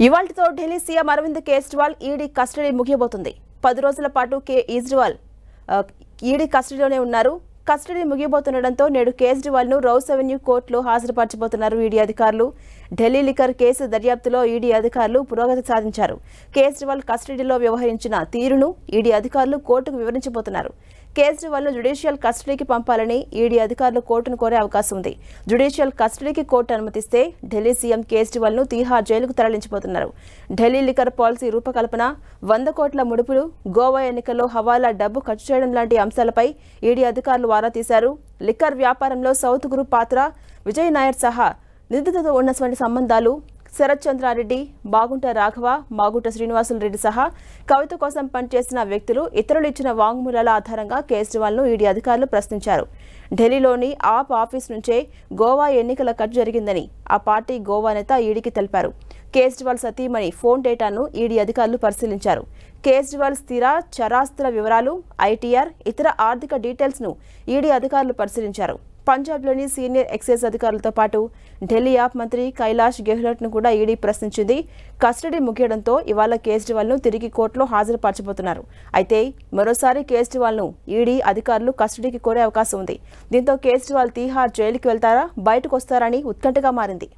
ఇవాల్టితో Delhi CM Arvind Kejriwal ED custody ముగియబోతుంది. 10 రోజుల పాటు కేజ్రీవాల్ ఈడీ కస్టడీలోనే ఉన్నారు. కస్టడీ ముగియబోతుండటంతో నేడు కేజ్రీవాల్ను రౌస్ అవెన్యూ కోర్టులో హాజరుపరచబోతున్నారు ఈడీ అధికారులు. ఢిల్లీ లిక్కర్ కేసు దర్యాప్తులో ఈడీ అధికారులు పురోగతి సాధించారు. కేజ్రీవాల్ కస్టడీలో వ్యవహరించిన తీరును ఈడీ అధికారులు కోర్టుకు వివరించబోతున్నారు. కేజ్రీవాల్ను జ్యుడిషియల్ కస్టడీకి పంపాలని ఈడీ అధికారులు కోర్టును కోరే అవకాశం ఉంది. జ్యుడిషియల్ కస్టడీకి కోర్టు అనుమతిస్తే ఢిల్లీ సీఎం కేజ్రీవాల్ను తీహార్ జైలుకు తరలించబోతున్నారు. ఢిల్లీ లిక్కర్ పాలసీ రూపకల్పన, 100 కోట్ల ముడుపులు, గోవా ఎన్నికల్లో హవాలా డబ్బు ఖర్చు చేయడం లాంటి అంశాలపై ఈడీ అధికారులు వారా తీశారు. లిక్కర్ వ్యాపారంలో సౌత్ గ్రూప్ పాత్ర, విజయ్ నాయర్ సహా నిందితులతో ఉన్నటువంటి సంబంధాలు, శరత్ చంద్రారెడ్డి, బాగుంట రాఘవ, మాగుంట శ్రీనివాసులు రెడ్డి సహా కవిత కోసం పనిచేసిన వ్యక్తులు ఇతరులు ఇచ్చిన వాంగ్మూలాల ఆధారంగా కేజ్రీవాల్ను ఈడీ అధికారులు ప్రశ్నించారు. ఢిల్లీలోని ఆప్ ఆఫీస్ నుంచే గోవా ఎన్నికల ఖర్చు జరిగిందని ఆ పార్టీ గోవా నేత ఈడీకి తెలిపారు. కేజ్రీవాల్ సతీమణి ఫోన్ డేటాను ఈడీ అధికారులు పరిశీలించారు. కేజ్రీవాల్ స్థిర చరాస్తుల వివరాలు, ఐటీఆర్, ఇతర ఆర్థిక డీటెయిల్స్ను ఈడీ అధికారులు పరిశీలించారు. పంజాబ్లోని సీనియర్ ఎక్సైజ్ అధికారులతో పాటు ఢిల్లీ ఆప్ మంత్రి కైలాష్ గెహ్లోట్ను కూడా ఈడీ ప్రశ్నించింది. కస్టడీ ముగియడంతో ఇవాళ కేజ్రీవాల్ను తిరిగి కోర్టులో హాజరుపరచబోతున్నారు. అయితే మరోసారి కేజ్రీవాల్ను ఈడీ అధికారులు కస్టడీకి కోరే అవకాశం ఉంది. దీంతో కేజ్రీవాల్ తీహార్ జైలుకి వెళ్తారా, బయటకు వస్తారని ఉత్కంఠగా మారింది.